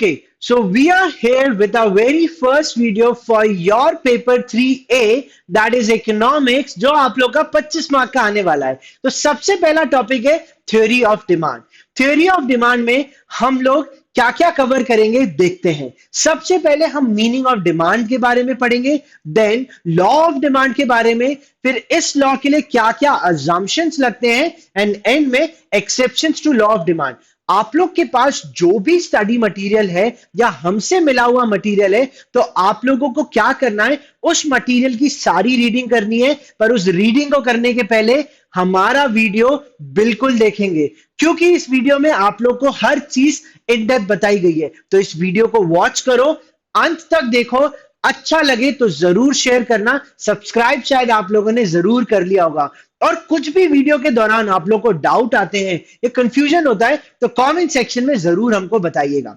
Okay, so we are here with our very first video for your paper 3A, that is economics, जो आप लोग का 25 mark का आने वाला है। तो सबसे पहला टॉपिक है theory of demand. Theory of demand में हम लोग क्या क्या कवर करेंगे देखते हैं। सबसे पहले हम मीनिंग ऑफ डिमांड के बारे में पढ़ेंगे, देन लॉ ऑफ डिमांड के बारे में, फिर इस लॉ के लिए क्या क्या अजम्पशंस लगते हैं, एंड एंड में exceptions to law of demand. आप लोग के पास जो भी स्टडी मटेरियल है या हमसे मिला हुआ मटेरियल है, तो आप लोगों को क्या करना है, उस मटेरियल की सारी रीडिंग करनी है। पर उस रीडिंग को करने के पहले हमारा वीडियो बिल्कुल देखेंगे, क्योंकि इस वीडियो में आप लोग को हर चीज इन डेप्थ बताई गई है। तो इस वीडियो को वॉच करो, अंत तक देखो, अच्छा लगे तो जरूर शेयर करना। सब्सक्राइब शायद आप लोगों ने जरूर कर लिया होगा। और कुछ भी वीडियो के दौरान आप लोग को डाउट आते हैं या कंफ्यूजन होता है, तो कमेंट सेक्शन में जरूर हमको बताइएगा।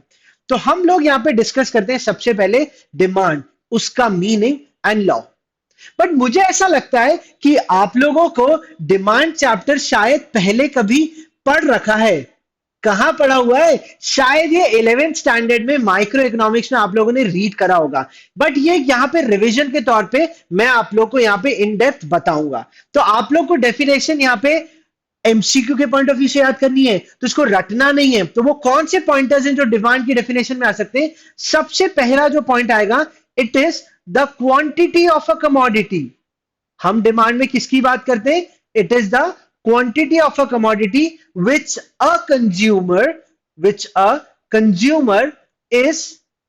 तो हम लोग यहां पे डिस्कस करते हैं सबसे पहले डिमांड, उसका मीनिंग एंड लॉ। बट मुझे ऐसा लगता है कि आप लोगों को डिमांड चैप्टर शायद पहले कभी पढ़ रखा है। कहां पढ़ा हुआ है? शायद ये 11th स्टैंडर्ड में माइक्रो इकोनॉमिक्स में आप लोगों ने रीड करा होगा। बट ये यहां पे रिवीजन के तौर पे मैं आप लोग को यहां पे इन डेप्थ बताऊंगा। तो आप लोग को डेफिनेशन यहां पे एमसीक्यू के पॉइंट ऑफ व्यू से याद करनी है, तो इसको रटना नहीं है। तो वो कौन से पॉइंटर्स हैं जो डिमांड की डेफिनेशन में आ सकते हैं? सबसे पहला जो पॉइंट आएगा, it is the quantity of a commodity. हम डिमांड में किसकी बात करते हैं? It is the quantity of a commodity which a consumer is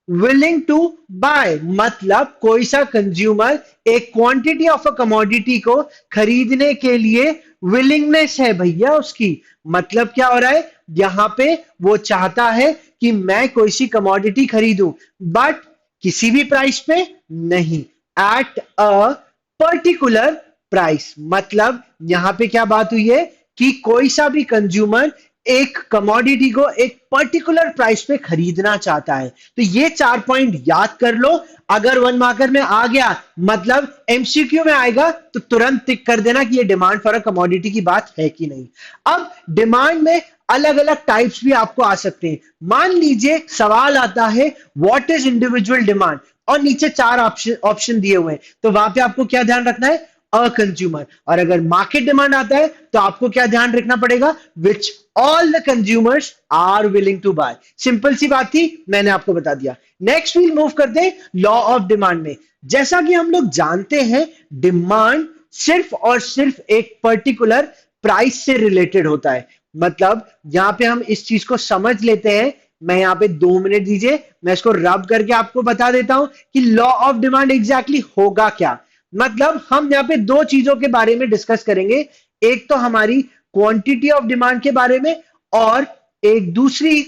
willing to buy। मतलब कोई सा कंज्यूमर एक क्वांटिटी ऑफ अ कमोडिटी को खरीदने के लिए विलिंगनेस है भैया उसकी। मतलब क्या हो रहा है यहां पे? वो चाहता है कि मैं कोई सी कमोडिटी खरीदूं, बट किसी भी प्राइस पे नहीं, एट अ पर्टिकुलर प्राइस। मतलब यहां पे क्या बात हुई है कि कोई सा भी कंज्यूमर एक कमोडिटी को एक पर्टिकुलर प्राइस पे खरीदना चाहता है। तो ये 4 पॉइंट याद कर लो। अगर 1 मार्कर में आ गया, मतलब एमसीक्यू में आएगा, तो तुरंत टिक कर देना कि ये डिमांड फॉर अ कमोडिटी की बात है कि नहीं। अब डिमांड में अलग अलग टाइप्स भी आपको आ सकते हैं। मान लीजिए सवाल आता है व्हाट इज इंडिविजुअल डिमांड, और नीचे 4 ऑप्शन दिए हुए हैं, तो वहां पे आपको क्या ध्यान रखना है? A consumer. और अगर मार्केट डिमांड आता है, तो आपको क्या ध्यान रखना पड़ेगा? Which all the consumers are willing to buy. Simple सी बात थी, मैंने आपको बता दिया। नेक्स्ट वील मूव करते हैं लॉ ऑफ डिमांड में। जैसा कि हम लोग जानते हैं, डिमांड सिर्फ और सिर्फ एक पर्टिकुलर प्राइस से रिलेटेड होता है। मतलब यहां पे हम इस चीज को समझ लेते हैं। मैं यहां पे 2 मिनट दीजिए, मैं इसको रब करके आपको बता देता हूं कि लॉ ऑफ डिमांड एग्जैक्टली होगा क्या। मतलब हम यहां पे 2 चीजों के बारे में डिस्कस करेंगे। एक तो हमारी क्वांटिटी ऑफ डिमांड के बारे में, और एक दूसरी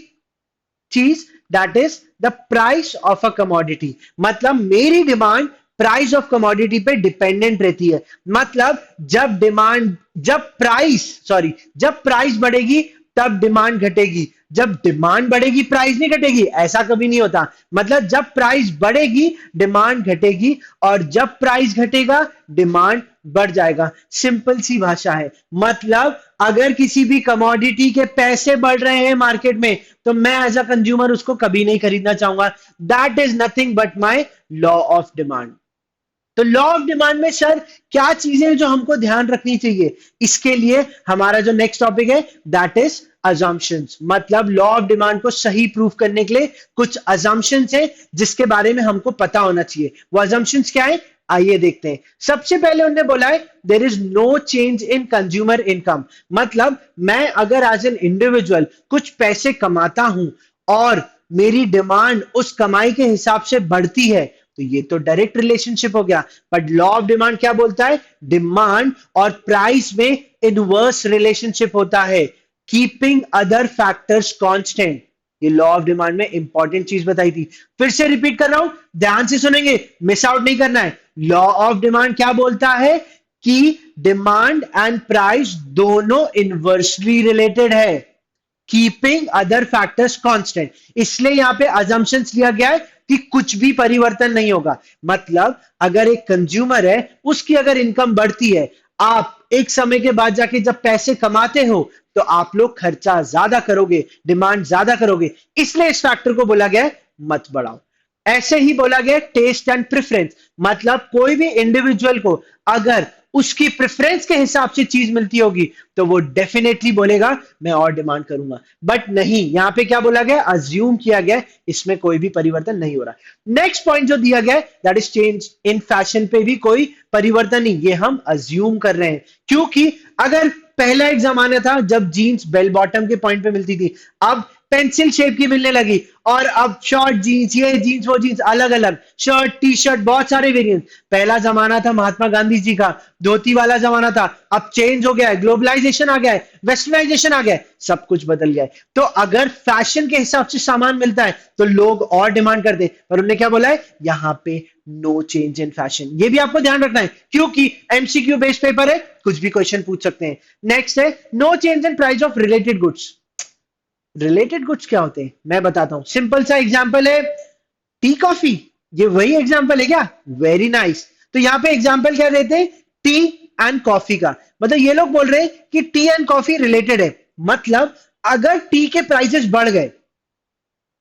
चीज that is the price of a commodity. मतलब मेरी डिमांड प्राइस ऑफ कमोडिटी पे डिपेंडेंट रहती है। मतलब जब प्राइस बढ़ेगी तब डिमांड घटेगी, जब डिमांड बढ़ेगी प्राइस नहीं घटेगी, ऐसा कभी नहीं होता। मतलब जब प्राइस बढ़ेगी डिमांड घटेगी, और जब प्राइस घटेगा डिमांड बढ़ जाएगा। सिंपल सी भाषा है। मतलब अगर किसी भी कमोडिटी के पैसे बढ़ रहे हैं मार्केट में, तो मैं एज अ कंज्यूमर उसको कभी नहीं खरीदना चाहूंगा। That is nothing but my law of demand. तो लॉ ऑफ डिमांड में सर क्या चीजें जो हमको ध्यान रखनी चाहिए? इसके लिए हमारा जो नेक्स्ट टॉपिक है दैट इज assumptions। मतलब लॉ ऑफ डिमांड को सही प्रूफ करने के लिए कुछ assumptions हैं जिसके बारे में हमको पता होना चाहिए। वो assumptions क्या है, आइए देखते हैं। सबसे पहले उन्होंने बोला है there is no change in consumer income. मतलब मैं अगर एज एन इंडिविजुअल कुछ पैसे कमाता हूं और मेरी डिमांड उस कमाई के हिसाब से बढ़ती है, तो ये तो डायरेक्ट रिलेशनशिप हो गया। बट लॉ ऑफ डिमांड क्या बोलता है? डिमांड और प्राइस में इनवर्स रिलेशनशिप होता है, कीपिंग अदर फैक्टर्स कांस्टेंट। ये लॉ ऑफ डिमांड में इंपॉर्टेंट चीज बताई थी। फिर से रिपीट कर रहा हूं, ध्यान से सुनेंगे, मिस आउट नहीं करना है। लॉ ऑफ डिमांड क्या बोलता है कि डिमांड एंड प्राइस दोनों इनवर्सली रिलेटेड है, कीपिंग अदर फैक्टर्स कांस्टेंट। इसलिए यहां पे assumptions लिया गया है कि कुछ भी परिवर्तन नहीं होगा। मतलब अगर एक कंज्यूमर है, उसकी अगर इनकम बढ़ती है, आप एक समय के बाद जाके जब पैसे कमाते हो तो आप लोग खर्चा ज्यादा करोगे, डिमांड ज्यादा करोगे, इसलिए इस फैक्टर को बोला गया है मत बढ़ाओ। ऐसे ही बोला गया टेस्ट एंड प्रेफरेंस, मतलब कोई भी इंडिविजुअल को अगर उसकी प्रेफरेंस के हिसाब से चीज मिलती होगी तो वो डेफिनेटली बोलेगा मैं और डिमांड करूंगा। बट नहीं, यहां पे क्या बोला गया, अज्यूम किया गया, इसमें कोई भी परिवर्तन नहीं हो रहा। नेक्स्ट पॉइंट जो दिया गया that is change in fashion पे भी कोई परिवर्तन नहीं, ये हम अज्यूम कर रहे हैं। क्योंकि अगर पहला एक जमाना था जब जीन्स बेल बॉटम के पॉइंट पे मिलती थी, अब पेंसिल शेप की मिलने लगी, और अब शॉर्ट जीन्स, ये जीन्स वो जीन्स, अलग अलग शर्ट टी शर्ट, बहुत सारे वेरिएंट। पहला जमाना था महात्मा गांधी जी का, धोती वाला जमाना था, अब चेंज हो गया है, ग्लोबलाइजेशन आ गया है, वेस्टर्नाइजेशन आ गया है, सब कुछ बदल गया है। तो अगर फैशन के हिसाब से सामान मिलता है तो लोग और डिमांड करते हैं, पर उन्होंने क्या बोला है यहां पे नो चेंज इन फैशन, ये भी आपको ध्यान रखना है क्योंकि एमसीक्यू बेस्ड पेपर है, कुछ भी क्वेश्चन पूछ सकते हैं। नेक्स्ट है no change in price of related goods. Related goods क्या होते हैं मैं बताता हूं, सिंपल सा एग्जांपल है टी कॉफी, ये वही एग्जांपल है क्या, वेरी नाइस। तो यहां पे एग्जांपल क्या देते हैं, टी एंड कॉफी का, मतलब ये लोग बोल रहे हैं कि टी एंड कॉफी रिलेटेड है, मतलब अगर टी के प्राइसेस बढ़ गए,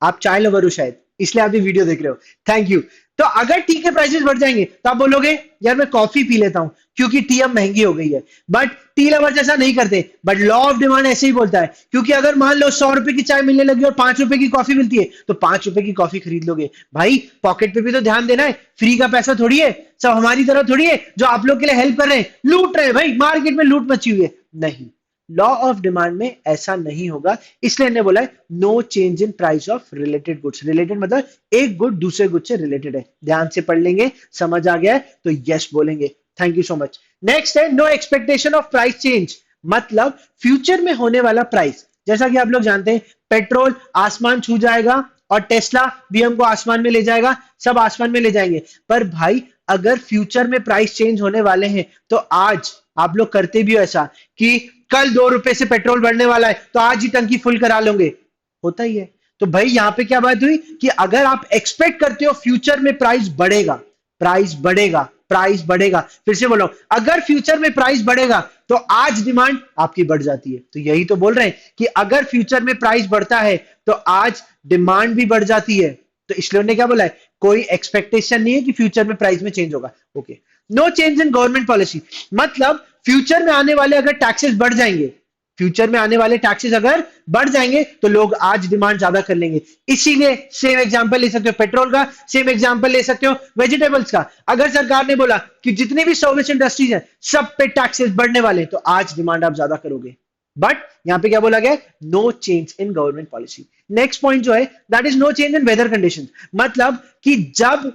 आप चाय लवर हो शायद इसलिए आप ये वीडियो देख रहे हो, थैंक यू। तो अगर टी के प्राइसेस बढ़ जाएंगे तो आप बोलोगे यार मैं कॉफी पी लेता हूं क्योंकि टी अब महंगी हो गई है। बट टी लवर्स ऐसा नहीं करते, बट लॉ ऑफ डिमांड ऐसे ही बोलता है, क्योंकि अगर मान लो 100 रुपए की चाय मिलने लगी और 5 रुपए की कॉफी मिलती है तो 5 रुपए की कॉफी खरीद लोगे। भाई पॉकेट पे भी तो ध्यान देना है, फ्री का पैसा थोड़ी है, सब हमारी तरह थोड़ी है जो आप लोग के लिए हेल्प कर रहे हैं, लूट रहे हैं भाई, मार्केट में लूट मची हुई है, नहीं। लॉ ऑफ डिमांड में ऐसा नहीं होगा, इसलिए इन्हें बोला है no change in price of related goods. Related मतलब एक गुड दूसरे गुड से रिलेटेड है, ध्यान से पढ़ लेंगे, समझ आ गया है तो यस बोलेंगे, thank you so much. Next है no expectation of price change, मतलब फ्यूचर में होने वाला प्राइस, जैसा कि आप लोग जानते हैं पेट्रोल आसमान छू जाएगा और टेस्ला भी हमको आसमान में ले जाएगा, सब आसमान में ले जाएंगे, पर भाई अगर फ्यूचर में प्राइस चेंज होने वाले हैं तो आज आप लोग करते भी हो ऐसा कि कल 2 रुपए से पेट्रोल बढ़ने वाला है तो आज ही टंकी फुल करा लोगे, होता ही है। तो भाई यहां पे क्या बात हुई कि अगर आप एक्सपेक्ट करते हो फ्यूचर में प्राइस बढ़ेगा, प्राइस बढ़ेगा, प्राइस बढ़ेगा, फिर से बोलो अगर फ्यूचर में प्राइस बढ़ेगा तो आज डिमांड आपकी बढ़ जाती है। तो यही तो बोल रहे हैं कि अगर फ्यूचर में प्राइस बढ़ता है तो आज डिमांड भी बढ़ जाती है, तो इसलिए उन्होंने क्या बोला है कोई एक्सपेक्टेशन नहीं है कि फ्यूचर में प्राइस में चेंज होगा। Okay, no change in government policy, मतलब फ्यूचर में आने वाले अगर टैक्सेस बढ़ जाएंगे, फ्यूचर में आने वाले टैक्सेस अगर बढ़ जाएंगे तो लोग आज डिमांड ज्यादा कर लेंगे। इसीलिए सेम एग्जांपल ले सकते हो पेट्रोल का, सेम एग्जांपल ले सकते हो वेजिटेबल्स का। अगर सरकार ने बोला कि जितनी भी सर्विस इंडस्ट्रीज है सब पे टैक्सेस बढ़ने वाले तो आज डिमांड आप ज्यादा करोगे। बट यहां पे क्या बोला गया, no change in government policy. Next point जो है that is no change in weather condition, मतलब कि जब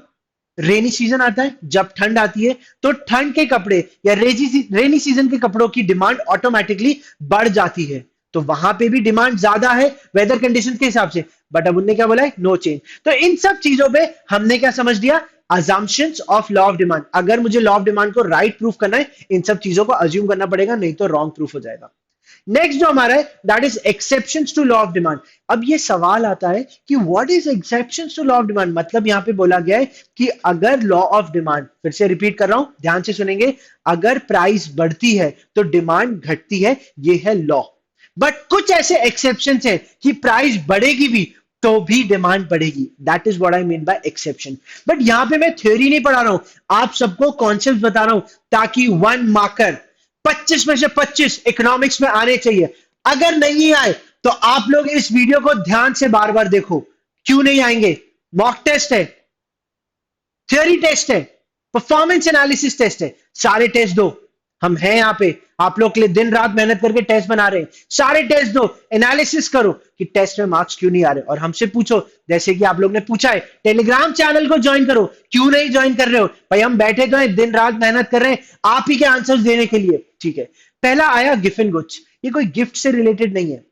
रेनी सीजन आता है, जब ठंड आती है तो ठंड के कपड़े या रेनी सीजन के कपड़ों की डिमांड ऑटोमेटिकली बढ़ जाती है, तो वहां पे भी डिमांड ज्यादा है वेदर कंडीशन के हिसाब से। बट अब उन्होंने क्या बोला है नो चेंज। तो इन सब चीजों पे हमने क्या समझ लिया, assumptions of law of demand. अगर मुझे लॉ ऑफ डिमांड को राइट प्रूफ करना है इन सब चीजों को अज्यूम करना पड़ेगा, नहीं तो रॉन्ग प्रूफ हो जाएगा। नेक्स्ट जो हमारा है that is exceptions to law of demand. अब ये सवाल आता है कि what is exceptions to law of demand, मतलब यहां पे बोला गया है कि अगर लॉ ऑफ डिमांड, फिर से रिपीट कर रहा हूं ध्यान से सुनेंगे, अगर प्राइस बढ़ती है तो डिमांड घटती है, ये है लॉ। बट कुछ ऐसे एक्सेप्शंस है कि प्राइस बढ़ेगी भी तो भी डिमांड बढ़ेगी, that is what I mean by exception. But यहां पे मैं थ्योरी नहीं पढ़ा रहा हूं, आप सबको कॉन्सेप्ट बता रहा हूं ताकि 1 मार्कर 25 में से 25 इकोनॉमिक्स में आने चाहिए। अगर नहीं आए तो आप लोग इस वीडियो को ध्यान से बार बार देखो, क्यों नहीं आएंगे, मॉक टेस्ट है, थ्योरी टेस्ट है, परफॉर्मेंस एनालिसिस टेस्ट है, सारे टेस्ट दो, हम हैं यहां पे आप लोग के लिए दिन रात मेहनत करके टेस्ट बना रहे हैं, सारे टेस्ट दो, एनालिसिस करो कि टेस्ट में मार्क्स क्यों नहीं आ रहे, और हमसे पूछो जैसे कि आप लोग ने पूछा है टेलीग्राम चैनल को ज्वाइन करो, क्यों नहीं ज्वाइन कर रहे हो भाई, हम बैठे तो हैं दिन रात मेहनत कर रहे हैं आप ही के आंसर्स देने के लिए, ठीक है। पहला आया गिफिन गुड्स, ये कोई गिफ्ट से रिलेटेड नहीं है,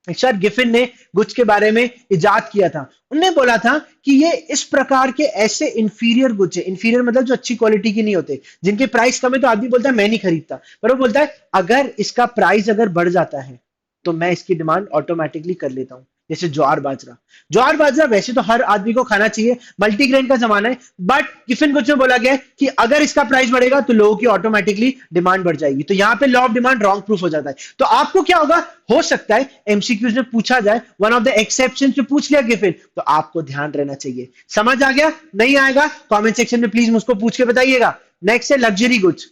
सर गिफिन ने गुड्स के बारे में इजाद किया था, उन्होंने बोला था कि ये इस प्रकार के ऐसे इंफीरियर गुड्स है, इंफीरियर मतलब जो अच्छी क्वालिटी के नहीं होते, जिनके प्राइस कम है तो आदमी बोलता है मैं नहीं खरीदता, पर वो बोलता है अगर इसका प्राइस अगर बढ़ जाता है तो मैं इसकी डिमांड ऑटोमेटिकली कर लेता हूं, जैसे ज्वार बाजरा वैसे तो हर आदमी को खाना चाहिए, मल्टीग्रेन का जमाना है, बट टिफिन कुछ में बोला गया है कि अगर इसका प्राइस बढ़ेगा तो लोगों की ऑटोमेटिकली डिमांड बढ़ जाएगी। तो यहां पे law of demand wrong proof हो जाता है। तो आपको क्या होगा, हो सकता है एमसीक्यूज में पूछा जाए, वन ऑफ द एक्सेप्शन में पूछ लिया गिवन, तो आपको ध्यान रहना चाहिए। समझ आ गया? नहीं आएगा कमेंट सेक्शन में प्लीज मुझको पूछ के बताइएगा। नेक्स्ट है लग्जरी गुड्स।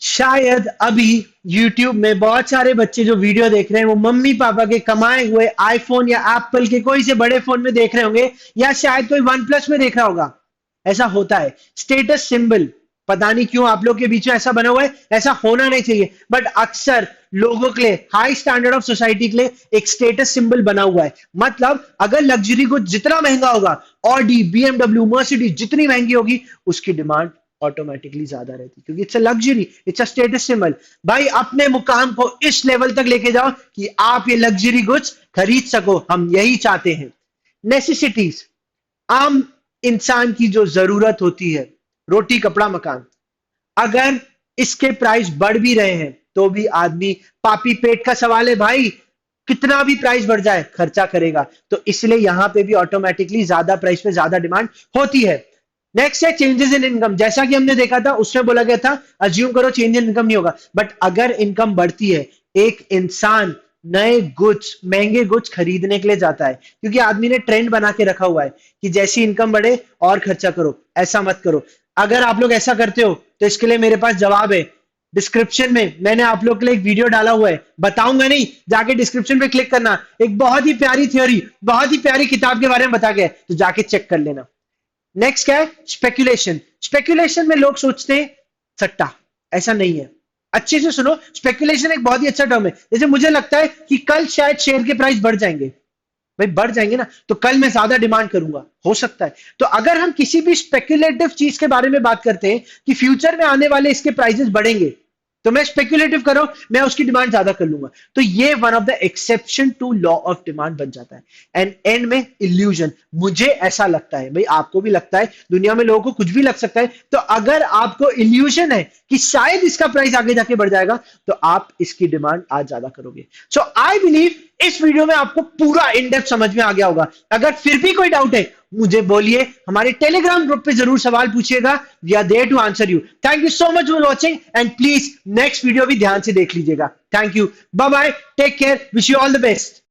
शायद अभी YouTube में बहुत सारे बच्चे जो वीडियो देख रहे हैं वो मम्मी पापा के कमाए हुए आईफोन या एप्पल के कोई से बड़े फोन में देख रहे होंगे, या शायद कोई वन प्लस में देख रहा होगा। ऐसा होता है, स्टेटस सिंबल, पता नहीं क्यों आप लोग के बीच में ऐसा बना हुआ है, ऐसा होना नहीं चाहिए, बट अक्सर लोगों के लिए, हाई स्टैंडर्ड ऑफ सोसाइटी के लिए एक स्टेटस सिंबल बना हुआ है। मतलब अगर लग्जरी गुड जितना महंगा होगा, ऑडी, बीएमडब्ल्यू, मर्सिडीज जितनी महंगी होगी, उसकी डिमांड ऑटोमेटिकली ज्यादा रहती है, क्योंकि it's a luxury, it's a status symbol. भाई अपने मुकाम को इस लेवल तक लेके जाओ कि आप ये लग्जरी गुड्स खरीद सको, हम यही चाहते हैं। नेसेसिटीज, आम इंसान की जो जरूरत होती है, रोटी कपड़ा मकान, अगर इसके प्राइस बढ़ भी रहे हैं तो भी आदमी, पापी पेट का सवाल है भाई, कितना भी प्राइस बढ़ जाए खर्चा करेगा। तो इसलिए यहां पे भी ऑटोमेटिकली ज्यादा प्राइस पे ज्यादा डिमांड होती है। नेक्स्ट है चेंजेस इन इनकम। जैसा कि हमने देखा था उसमें बोला गया था अज्यूम करो चेंज इन इनकम नहीं होगा, बट अगर इनकम बढ़ती है, एक इंसान नए गुड्स, महंगे गुड्स खरीदने के लिए जाता है, क्योंकि आदमी ने ट्रेंड बना के रखा हुआ है कि जैसी इनकम बढ़े और खर्चा करो, ऐसा मत करो। अगर आप लोग ऐसा करते हो तो इसके लिए मेरे पास जवाब है। डिस्क्रिप्शन में मैंने आप लोग के लिए एक वीडियो डाला हुआ है, बताऊंगा नहीं, जाके डिस्क्रिप्शन पे क्लिक करना, एक बहुत ही प्यारी थ्योरी, बहुत ही प्यारी किताब के बारे में बता गया है, तो जाके चेक कर लेना। नेक्स्ट क्या है, स्पेकुलेशन। स्पेकुलेशन में लोग सोचते हैं सट्टा, ऐसा नहीं है। अच्छे से सुनो, स्पेकुलेशन एक बहुत ही अच्छा टर्म है। जैसे मुझे लगता है कि कल शायद शेयर के प्राइस बढ़ जाएंगे, भाई बढ़ जाएंगे ना, तो कल मैं ज्यादा डिमांड करूंगा, हो सकता है। तो अगर हम किसी भी स्पेकुलेटिव चीज के बारे में बात करते हैं कि फ्यूचर में आने वाले इसके प्राइसेस बढ़ेंगे, तो मैं स्पेकुलेटिव करो, मैं उसकी डिमांड ज्यादा कर लूंगा। तो ये one of the exception to law of demand बन जाता है। एंड एंड में इल्यूजन, मुझे ऐसा लगता है, भाई आपको भी लगता है, दुनिया में लोगों को कुछ भी लग सकता है, तो अगर आपको इल्यूजन है कि शायद इसका प्राइस आगे जाके बढ़ जाएगा, तो आप इसकी डिमांड आज ज्यादा करोगे। सो आई बिलीव इस वीडियो में आपको पूरा इन डेप्थ समझ में आ गया होगा। अगर फिर भी कोई डाउट है मुझे बोलिए, हमारे टेलीग्राम ग्रुप पे जरूर सवाल पूछिएगा, we are there to answer you. Thank you so much for watching and please next video भी ध्यान से देख लीजिएगा। Thank you, bye bye, take care, wish you all the best.